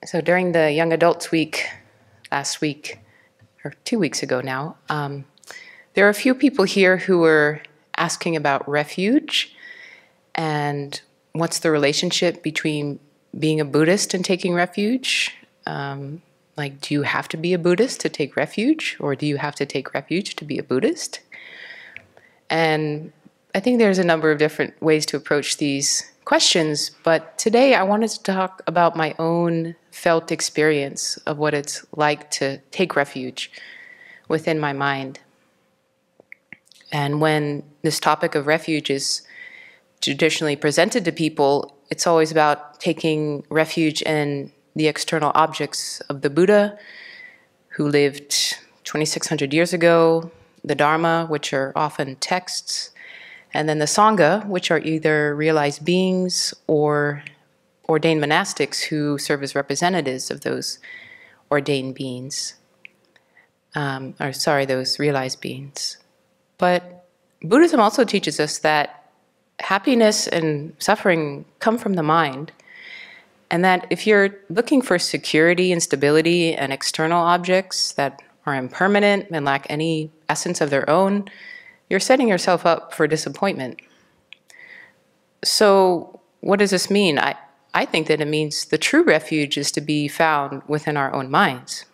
So during the Young Adults Week last week, or 2 weeks ago now, there are a few people here who were asking about refuge and what's the relationship between being a Buddhist and taking refuge. Like, do you have to be a Buddhist to take refuge, or do you have to take refuge to be a Buddhist? And I think there's a number of different ways to approach these questions, but today I wanted to talk about my own felt experience of what it's like to take refuge within my mind. And when this topic of refuge is traditionally presented to people, it's always about taking refuge in the external objects of the Buddha, who lived 2,600 years ago, the Dharma, which are often texts, and then the Sangha, which are either realized beings or ordained monastics who serve as representatives of those ordained beings. Those realized beings. But Buddhism also teaches us that happiness and suffering come from the mind, and that if you're looking for security and stability in external objects that are impermanent and lack any essence of their own, you're setting yourself up for disappointment. So what does this mean? I think that it means the true refuge is to be found within our own minds.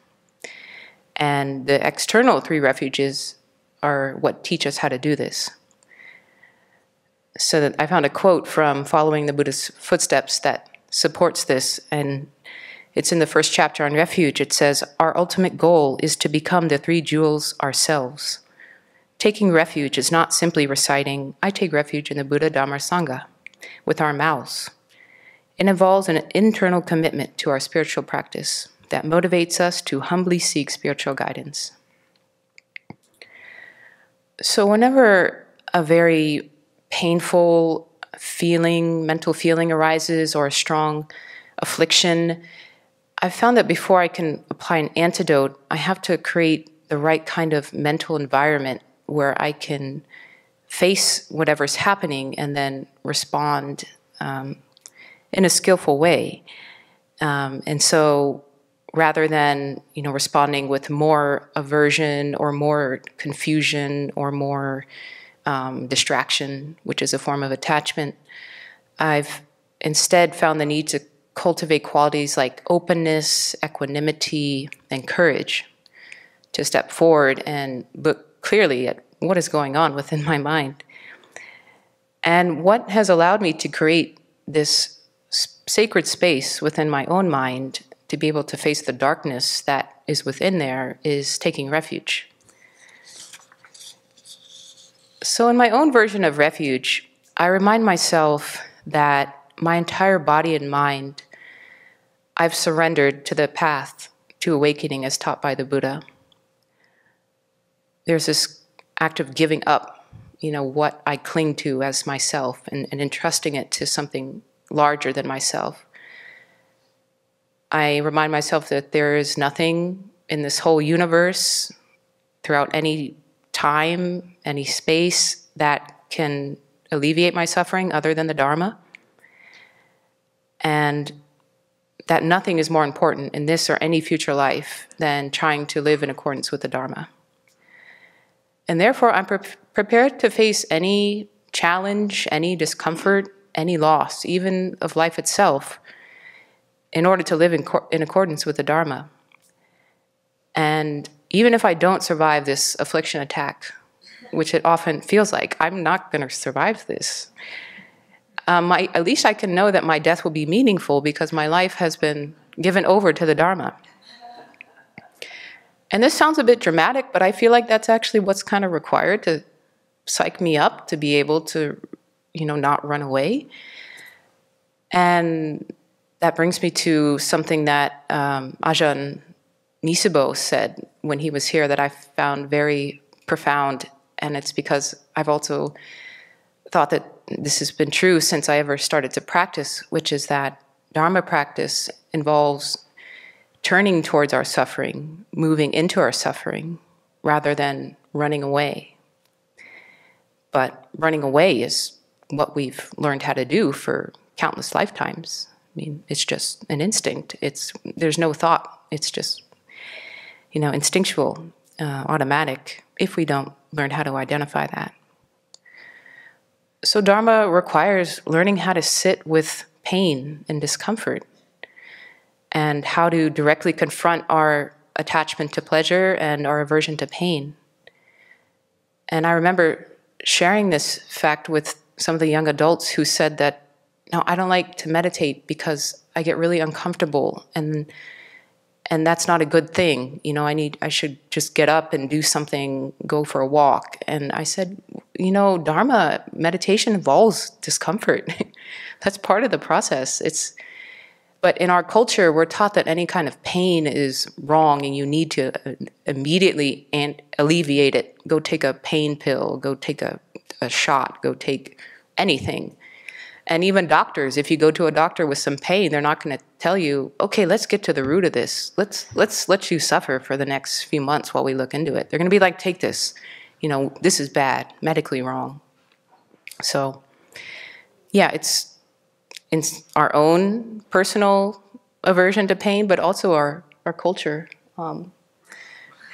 And the external three refuges are what teach us how to do this. So that I found a quote from Following the Buddha's Footsteps that supports this, and it's in the first chapter on refuge. It says, "Our ultimate goal is to become the three jewels ourselves. Taking refuge is not simply reciting, 'I take refuge in the Buddha, Dhamma, Sangha,' with our mouths. It involves an internal commitment to our spiritual practice that motivates us to humbly seek spiritual guidance." So whenever a very painful feeling, mental feeling arises, or a strong affliction, I've found that before I can apply an antidote, I have to create the right kind of mental environment where I can face whatever's happening and then respond in a skillful way. And so rather than responding with more aversion or more confusion or more distraction, which is a form of attachment, I've instead found the need to cultivate qualities like openness, equanimity, and courage to step forward and look clearly at what is going on within my mind. And what has allowed me to create this sacred space within my own mind to be able to face the darkness that is within there is taking refuge. So in my own version of refuge, I remind myself that my entire body and mind, I've surrendered to the path to awakening as taught by the Buddha. There's this act of giving up, what I cling to as myself and entrusting it to something larger than myself. I remind myself that there is nothing in this whole universe, throughout any time, any space, that can alleviate my suffering other than the Dharma. And that nothing is more important in this or any future life than trying to live in accordance with the Dharma. And therefore, I'm prepared to face any challenge, any discomfort, any loss, even of life itself, in order to live in accordance with the Dharma. And even if I don't survive this affliction attack, which it often feels like, I'm not going to survive this. At least I can know that my death will be meaningful because my life has been given over to the Dharma. And this sounds a bit dramatic, but I feel like that's actually what's kind of required to psych me up to be able to, not run away. And that brings me to something that Ajahn Nisabo said when he was here that I found very profound, and it's because I've also thought that this has been true since I ever started to practice, which is that Dharma practice involves turning towards our suffering, moving into our suffering, rather than running away. But running away is what we've learned how to do for countless lifetimes. mean, it's just an instinct. There's no thought. It's just, instinctual, automatic, if we don't learn how to identify that. So Dharma requires learning how to sit with pain and discomfort, and how to directly confront our attachment to pleasure and our aversion to pain. And I remember sharing this fact with some of the young adults who said that, no, I don't like to meditate because I get really uncomfortable, and that's not a good thing. I should just get up and do something, go for a walk. And I said, Dharma, meditation involves discomfort. That's part of the process. But in our culture, we're taught that any kind of pain is wrong and you need to immediately alleviate it. Go take a pain pill, go take a shot, go take anything. And even doctors, if you go to a doctor with some pain, they're not going to tell you, okay, let's get to the root of this. Let's let you suffer for the next few months while we look into it. They're going to be like, take this. This is bad, medically wrong. So, yeah, it's our own personal aversion to pain, but also our culture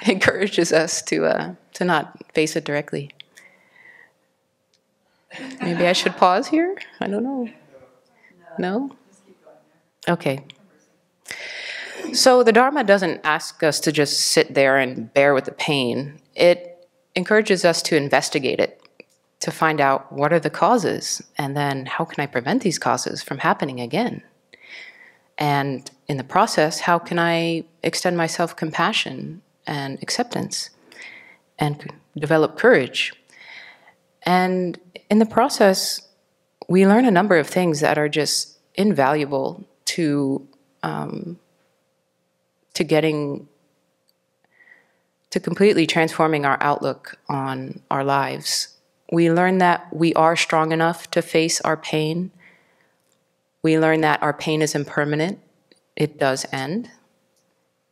encourages us to not face it directly. Maybe I should pause here? I don't know. No? Okay. So the Dharma doesn't ask us to just sit there and bear with the pain. It encourages us to investigate it, to find out what are the causes, and then how can I prevent these causes from happening again? And in the process, how can I extend my self-compassion and acceptance and develop courage? And in the process, we learn a number of things that are just invaluable to completely transforming our outlook on our lives. We learn that we are strong enough to face our pain. We learn that our pain is impermanent. It does end.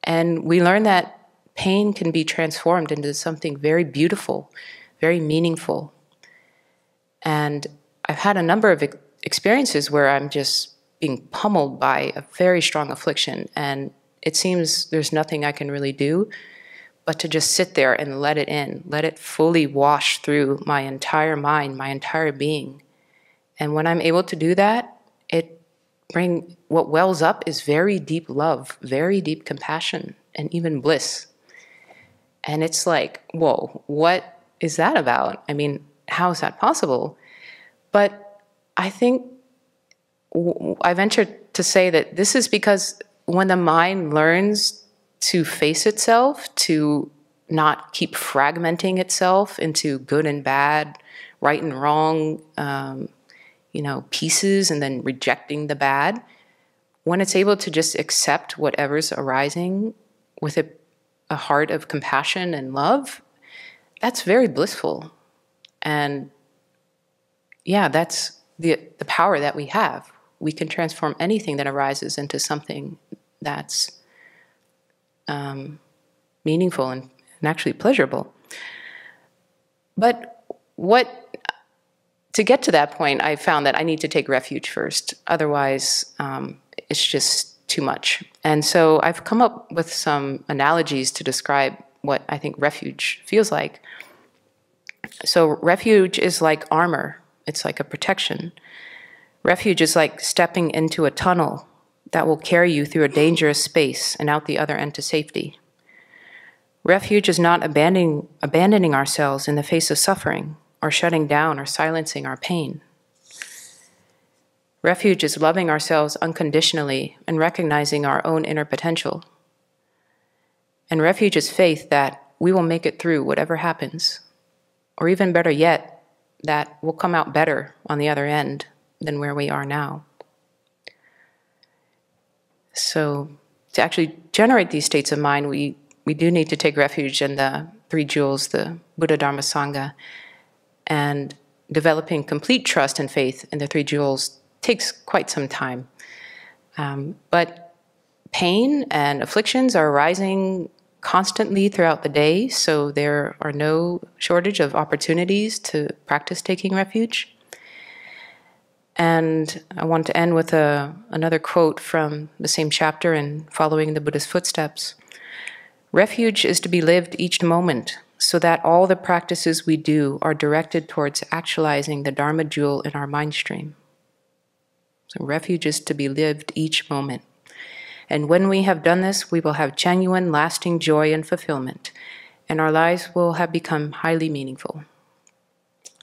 And we learn that pain can be transformed into something very beautiful, very meaningful. And I've had a number of experiences where I'm just being pummeled by a very strong affliction, and it seems there's nothing I can really do but to just sit there and let it in, let it fully wash through my entire mind, my entire being. And when I'm able to do that, what wells up is very deep love, very deep compassion, and even bliss. And it's like, whoa, what is that about? I mean, how is that possible? But I think I venture to say that this is because when the mind learns to face itself, to not keep fragmenting itself into good and bad, right and wrong, pieces, and then rejecting the bad, when it's able to just accept whatever's arising with a heart of compassion and love, that's very blissful. And yeah, that's the power that we have. We can transform anything that arises into something that's meaningful and actually pleasurable. But to get to that point, I found that I need to take refuge first. Otherwise, it's just too much. And so I've come up with some analogies to describe what I think refuge feels like. So refuge is like armor. It's like a protection. Refuge is like stepping into a tunnel that will carry you through a dangerous space and out the other end to safety. Refuge is not abandoning ourselves in the face of suffering, or shutting down or silencing our pain. Refuge is loving ourselves unconditionally and recognizing our own inner potential. And refuge is faith that we will make it through whatever happens, or even better yet, that we'll come out better on the other end than where we are now. So to actually generate these states of mind, we do need to take refuge in the three jewels, the Buddha, Dharma, Sangha, and developing complete trust and faith in the three jewels takes quite some time. But pain and afflictions are arising constantly throughout the day, so there are no shortage of opportunities to practice taking refuge. And I want to end with another quote from the same chapter in Following the Buddha's Footsteps. Refuge is to be lived each moment, so that all the practices we do are directed towards actualizing the Dharma jewel in our mind stream. So refuge is to be lived each moment. And when we have done this, we will have genuine, lasting joy and fulfillment, and our lives will have become highly meaningful.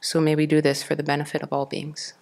So may we do this for the benefit of all beings.